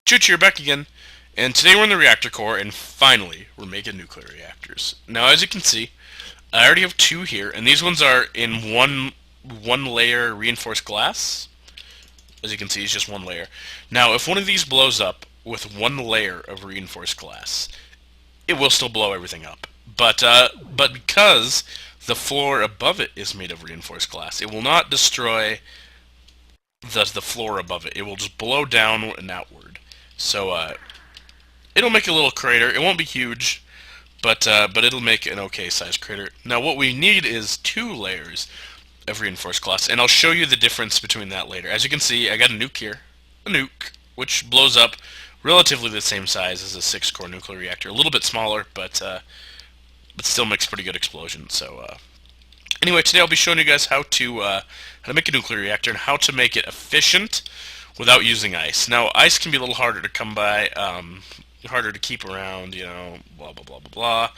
Chooch here, back again, and today we're in the reactor core, and finally, we're making nuclear reactors. Now, as you can see, I already have two here, and these ones are in one layer reinforced glass. As you can see, it's just one layer. Now, if one of these blows up with one layer of reinforced glass, it will still blow everything up. But because the floor above it is made of reinforced glass, it will not destroy the floor above it. It will just blow down and outward. So it'll make a little crater. It won't be huge, but it'll make an okay sized crater. Now what we need is two layers of reinforced glass, and I'll show you the difference between that later. As you can see, I got a nuke here, a nuke, which blows up relatively the same size as a 6-core nuclear reactor. A little bit smaller, but still makes pretty good explosion. So anyway, today I'll be showing you guys how to make a nuclear reactor and how to make it efficient without using ice. Now, ice can be a little harder to come by, harder to keep around, blah blah blah blah blah.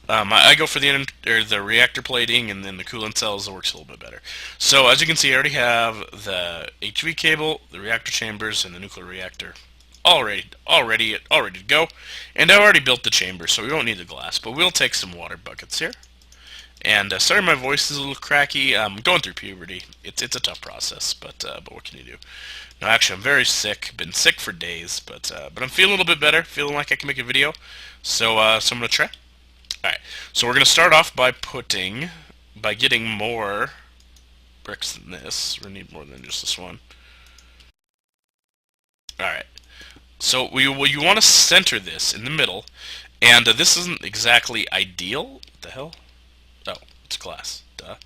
I go for the reactor plating, and then the coolant cells. That works a little bit better. So as you can see, I already have the HV cable, the reactor chambers, and the nuclear reactor all ready to go. And I already built the chamber, so we won't need the glass, but we'll take some water buckets here. And sorry, my voice is a little cracky. I'm going through puberty. It's a tough process, but what can you do? No, actually, I'm very sick. Been sick for days, but I'm feeling a little bit better. Feeling like I can make a video. So I'm gonna try. All right. So we're gonna start off by getting more bricks than this. We need more than just this one. All right. So you want to center this in the middle, and this isn't exactly ideal. What the hell? Oh, it's glass. Duh.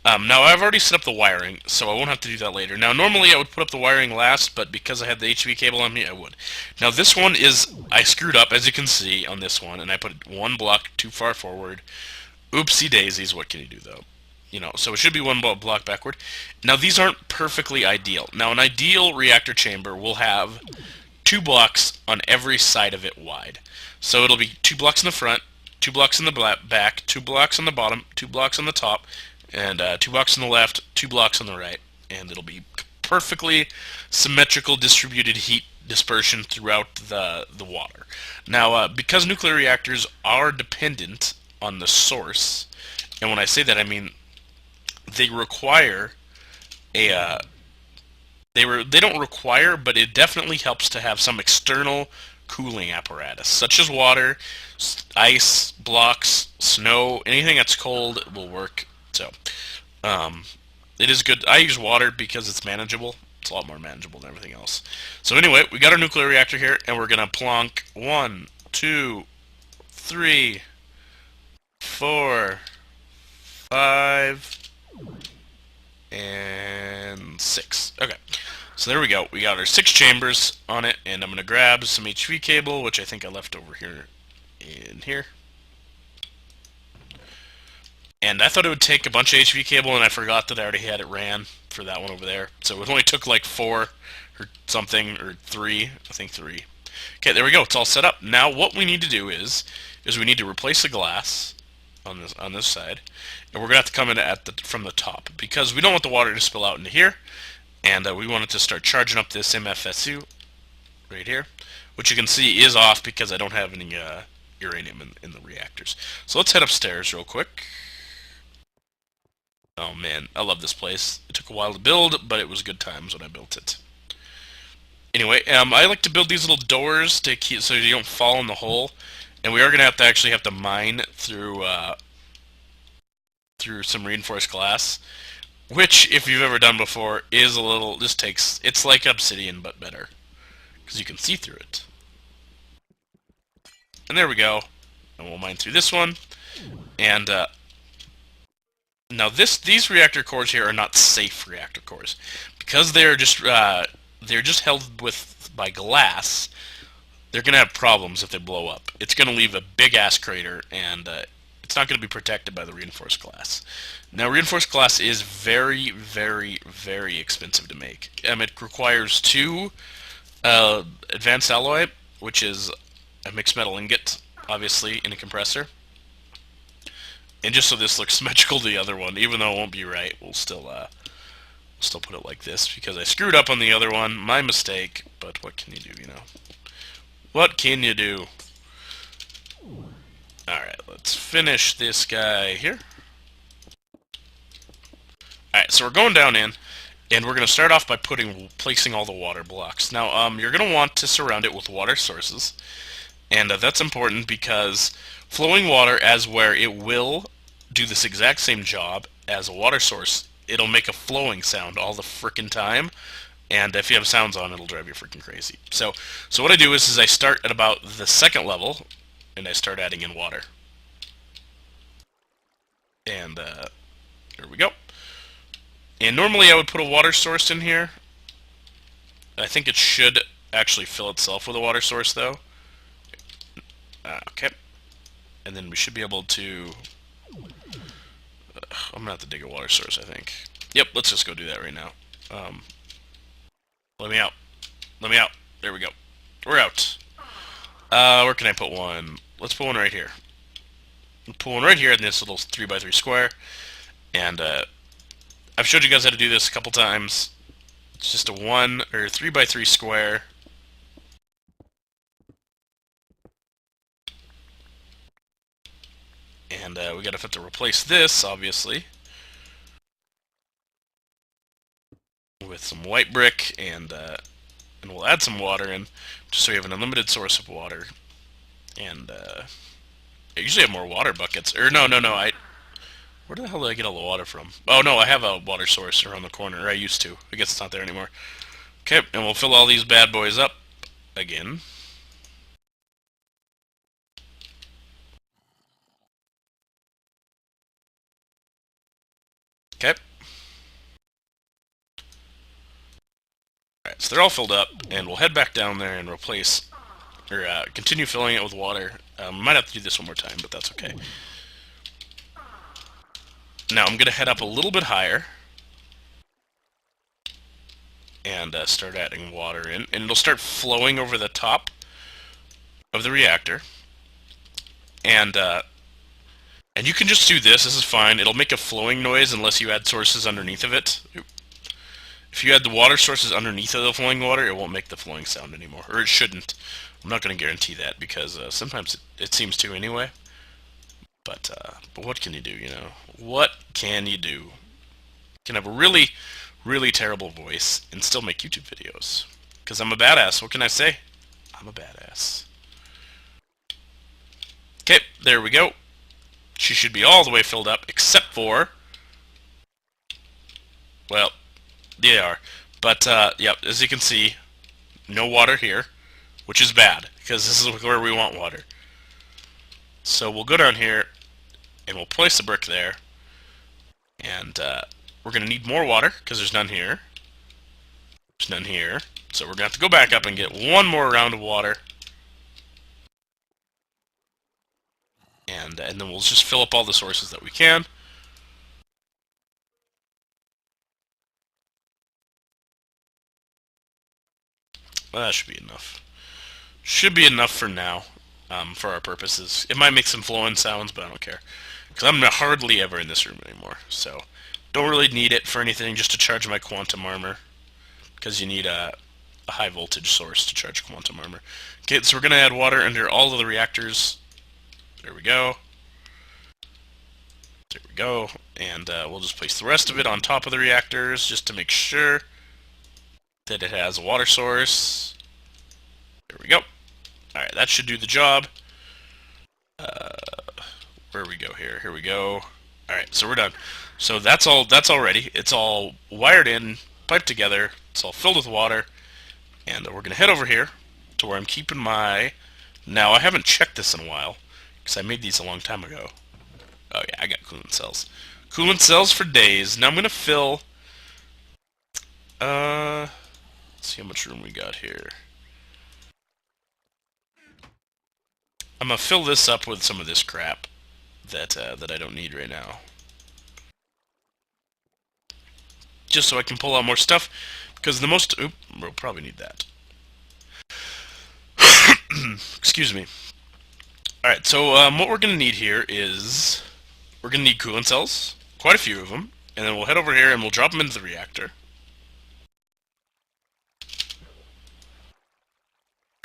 Now, I've already set up the wiring, so I won't have to do that later. Now, normally I would put up the wiring last, but because I had the HV cable on me, I would. Now, this one I screwed up, as you can see, on this one, and I put one block too far forward. Oopsie daisies, what can you do, though? So it should be one block backward. Now, these aren't perfectly ideal. Now, an ideal reactor chamber will have 2 blocks on every side of it wide. So it'll be 2 blocks in the front, 2 blocks in the back, 2 blocks on the bottom, 2 blocks on the top, and 2 blocks on the left, 2 blocks on the right, and it'll be perfectly symmetrical distributed heat dispersion throughout the water. Now, because nuclear reactors are dependent on the source, and when I say that, I mean they require a they don't require, but it definitely helps to have some external cooling apparatus, such as water, ice, blocks, snow, anything that's cold will work. So, it is good. I use water because it's manageable. It's a lot more manageable than everything else. So anyway, we got our nuclear reactor here, and we're gonna plonk 1, 2, 3, 4, 5, and 6. Okay. So there we go. We got our 6 chambers on it, and I'm going to grab some HV cable, which I think I left over here in here. And I thought it would take a bunch of HV cable, and I forgot that I already had it ran for that one over there. So it only took like 4 or something, or 3. I think 3. Okay, there we go. It's all set up. Now what we need to do is we need to replace the glass on this side, and we're gonna have to come in from the top because we don't want the water to spill out into here, and we want it to start charging up this MFSU right here, which you can see is off because I don't have any uranium in the reactors. So let's head upstairs real quick. Oh man, I love this place. It took a while to build, but it was good times when I built it. Anyway, I like to build these little doors to keep so you don't fall in the hole. And we are going to actually have to mine through some reinforced glass, which, if you've ever done before, is a little. It's like obsidian but better because you can see through it. And there we go. And we'll mine through this one. And now these reactor cores here are not safe reactor cores because they're just held by glass. They're going to have problems if they blow up. It's going to leave a big-ass crater, and it's not going to be protected by the reinforced glass. Now, reinforced glass is very, very, very expensive to make. It requires 2 advanced alloy, which is a mixed metal ingot, obviously, in a compressor. And just so this looks symmetrical to the other one, even though it won't be right, we'll still Still put it like this because I screwed up on the other one. My mistake, but what can you do, you know? What can you do? Alright, let's finish this guy here. Alright, so we're going down in, and we're going to start off by placing all the water blocks. Now, you're going to want to surround it with water sources, and that's important because flowing water as where it will do this exact same job as a water source. It'll make a flowing sound all the frickin' time, and if you have sounds on, it'll drive you freaking crazy. So what I do is I start at about the second level, and I start adding in water. And there we go. And normally I would put a water source in here. I think it should actually fill itself with a water source, though. Okay. And then we should be able to... I'm going to have to dig a water source, I think. Yep, let's just go do that right now. Let me out. Let me out. There we go. We're out. Where can I put one? Let's put one right here. We'll put one right here in this little 3x3 square. And I've showed you guys how to do this a couple times. It's just a 3x3 square. And we gotta have to replace this, obviously, with some white brick, and we'll add some water in, just so we have an unlimited source of water. And I usually have more water buckets. Or no, where the hell did I get all the water from? Oh no, I have a water source around the corner. Or I used to. I guess it's not there anymore. Okay, and we'll fill all these bad boys up again. Okay. Alright, so they're all filled up, and we'll head back down there and replace, or continue filling it with water. Might have to do this one more time, but that's okay. Now I'm going to head up a little bit higher and start adding water in, and it'll start flowing over the top of the reactor. And you can just do this. This is fine. It'll make a flowing noise unless you add sources underneath of it. If you add the water sources underneath of the flowing water, it won't make the flowing sound anymore. Or it shouldn't. I'm not going to guarantee that because sometimes it seems to anyway. But what can you do, you know? What can you do? You can have a really, really terrible voice and still make YouTube videos. Because I'm a badass. What can I say? I'm a badass. Okay, there we go. She should be all the way filled up, except for... Well, they are. But, yep, as you can see, no water here, which is bad, because this is where we want water. So we'll go down here, and we'll place the brick there. And we're going to need more water, because there's none here. There's none here. So we're going to have to go back up and get one more round of water. And then we'll just fill up all the sources that we can. Well, that should be enough. Should be enough for now, for our purposes. It might make some flowing sounds, but I don't care. Because I'm hardly ever in this room anymore. So, don't really need it for anything, just to charge my quantum armor. Because you need a high voltage source to charge quantum armor. Okay, so we're going to add water under all of the reactors. There we go. There we go. And we'll just place the rest of it on top of the reactors, just to make sure that it has a water source. There we go. Alright, that should do the job. Where we go here? Here we go. Alright, so we're done. So that's all ready. It's all wired in, piped together, it's all filled with water, and we're going to head over here to where I'm keeping my... Now, I haven't checked this in a while, because I made these a long time ago. Oh yeah, I got coolant cells. Coolant cells for days. Now I'm going to fill... let's see how much room we got here. I'm going to fill this up with some of this crap that I don't need right now. Just so I can pull out more stuff, because the most... Oop, we'll probably need that. Excuse me. Alright, so what we're going to need here is... We're going to need coolant cells, quite a few of them, and then we'll head over here and we'll drop them into the reactor.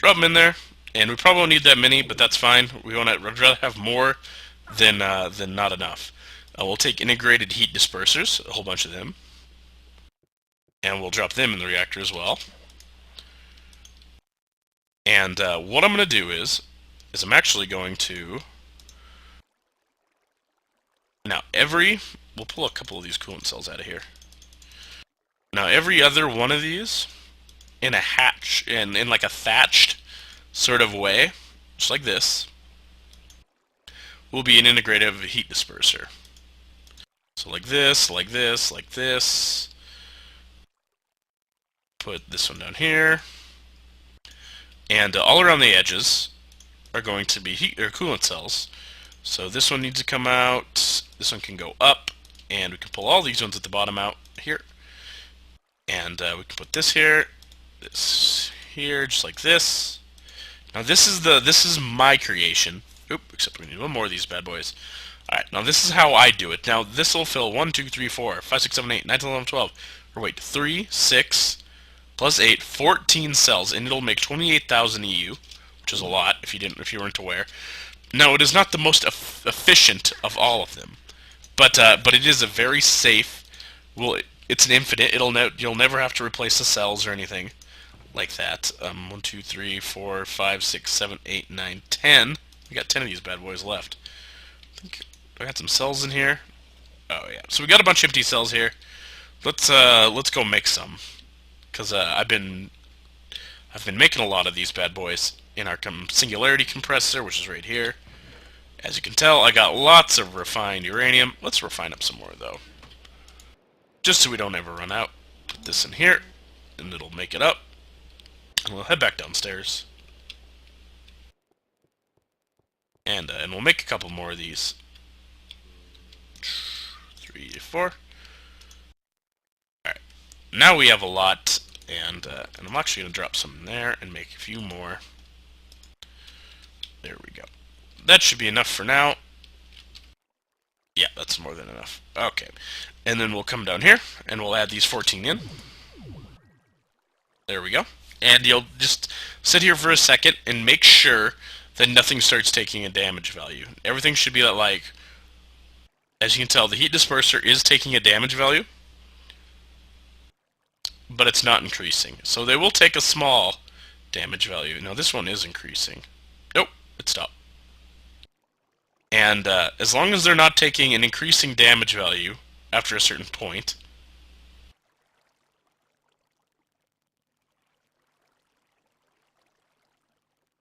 drop them in there, and we probably won't need that many, but that's fine. We'd rather have more than not enough. We'll take integrated heat dispersers, a whole bunch of them, and we'll drop them in the reactor as well. And what I'm going to do is I'm actually going to now we'll pull a couple of these coolant cells out of here. Now every other one of these in a hatch in like a thatched sort of way, just like this, will be an integrative heat disperser. So like this, like this, like this. Put this one down here. And all around the edges are going to be heat or coolant cells. So this one needs to come out, this one can go up, and we can pull all these ones at the bottom out here. And we can put this here, this here, just like this. Now this is my creation. Oop, except we need one more of these bad boys. Alright, now this is how I do it. Now this will fill 1, 2, 3, 4, 5, 6, 7, 8, 9, 10, 11, 12. Or wait, 3, 6, plus 8, 14 cells, and it'll make 28,000 EU, which is a lot if you weren't aware. Now it is not the most efficient of all of them, but it is a very safe. Well, it's an infinite. You'll never have to replace the cells or anything like that. 1, 2, 3, 4, 5, 6, 7, 8, 9, 10. We got 10 of these bad boys left. I got some cells in here. Oh yeah. So we got a bunch of empty cells here. Let's go make some, because I've been making a lot of these bad boys in our singularity compressor, which is right here. As you can tell, I got lots of refined uranium. Let's refine up some more though, just so we don't ever run out. Put this in here, and it'll make it up. And we'll head back downstairs, and we'll make a couple more of these. 3, 4. Alright, now we have a lot, and I'm actually going to drop some in there and make a few more. There we go. That should be enough for now. Yeah, that's more than enough. Okay, and then we'll come down here, and we'll add these 14 in. There we go. And you'll just sit here for a second and make sure that nothing starts taking a damage value. Everything should be like, as you can tell, the heat disperser is taking a damage value, but it's not increasing. So they will take a small damage value. Now this one is increasing. Nope, it stopped. And as long as they're not taking an increasing damage value after a certain point,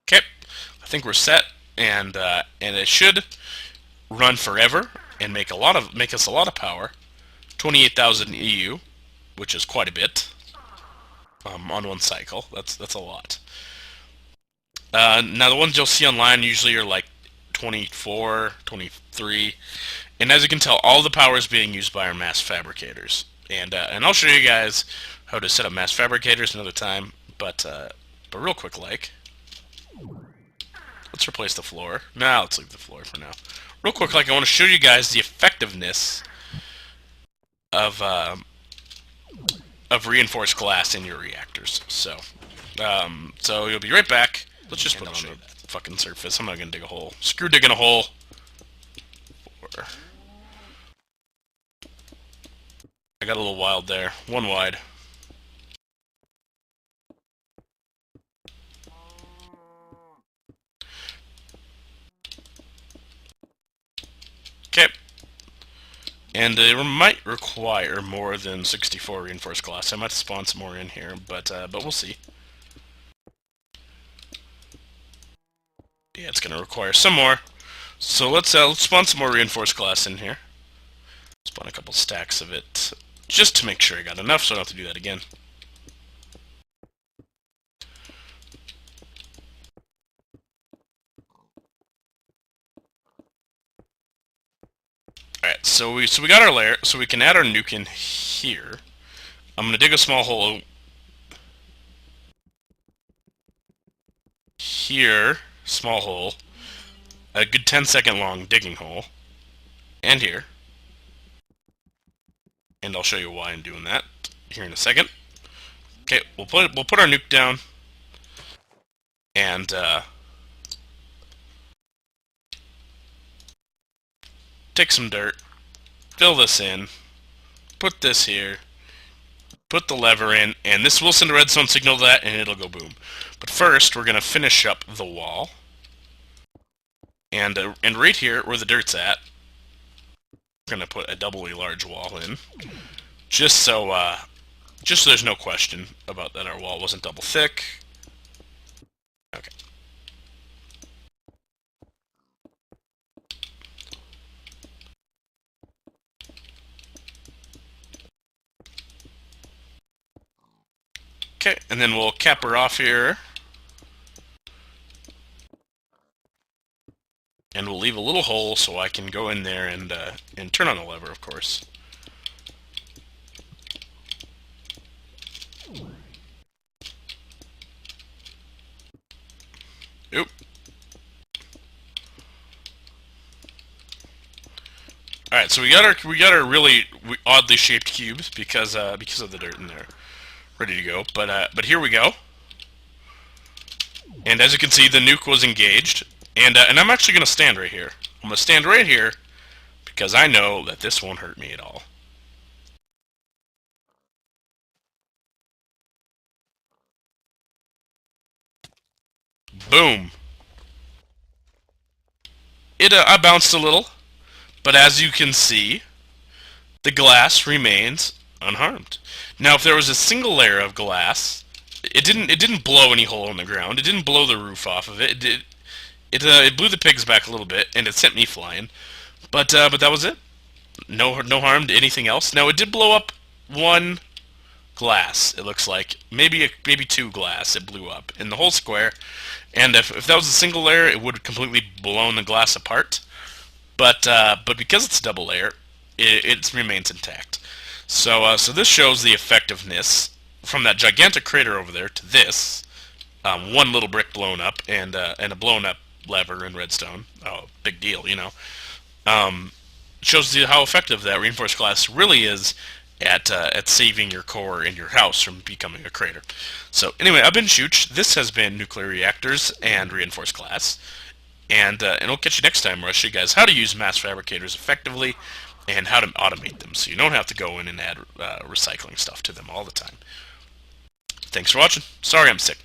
okay, I think we're set, and it should run forever and make us a lot of power. 28,000 EU, which is quite a bit on one cycle. That's a lot. Now the ones you'll see online usually are like 24, 23, and as you can tell, all the power is being used by our mass fabricators. And I'll show you guys how to set up mass fabricators another time. But real quick, like, let's replace the floor. Nah, let's leave the floor for now. Real quick, like, I want to show you guys the effectiveness of reinforced glass in your reactors. So you'll be right back. Let's just put it on the fucking surface. I'm not gonna dig a hole. Screw digging a hole. I got a little wild there. One wide. Okay. And it might require more than 64 reinforced glass. I might spawn some more in here, but we'll see. Yeah, it's gonna require some more. So let's spawn some more reinforced glass in here. Spawn a couple stacks of it, just to make sure I got enough, so I don't have to do that again. Alright, so we got our layer, so we can add our nuke in here. I'm gonna dig a small hole here, small hole, a good 10-second long digging hole, and here. And I'll show you why I'm doing that here in a second. Okay, we'll put our nuke down, and take some dirt, fill this in, put this here, put the lever in, and this will send a redstone signal to that, and it'll go boom. But first, we're going to finish up the wall. And right here, where the dirt's at, we're going to put a doubly large wall in. Just so there's no question about that our wall wasn't double thick. Okay. Okay, and then we'll cap her off here. And we'll leave a little hole so I can go in there and turn on the lever, of course. Oop. All right, so we got our really oddly shaped cubes because of the dirt in there, ready to go. But here we go. And as you can see, the nuke was engaged, and I'm actually gonna stand right here. I'm gonna stand right here because I know that this won't hurt me at all. Boom. I bounced a little, but as you can see, the glass remains unharmed. Now, if there was a single layer of glass, it didn't blow any hole in the ground. It didn't blow the roof off of it. It blew the pigs back a little bit, and it sent me flying. But that was it. No harm to anything else. Now, it did blow up one glass. It looks like maybe two glass. It blew up in the whole square. And if that was a single layer, it would have completely blown the glass apart. But because it's a double layer, it remains intact. So this shows the effectiveness from that gigantic crater over there to this. One little brick blown up and a blown up lever and redstone. Oh, big deal, you know. Shows you how effective that reinforced glass really is at saving your core in your house from becoming a crater. So anyway, I've been Chooch. This has been nuclear reactors and reinforced glass. And I'll catch you next time where I'll show you guys how to use mass fabricators effectively and how to automate them so you don't have to go in and add recycling stuff to them all the time. Thanks for watching. Sorry I'm sick, but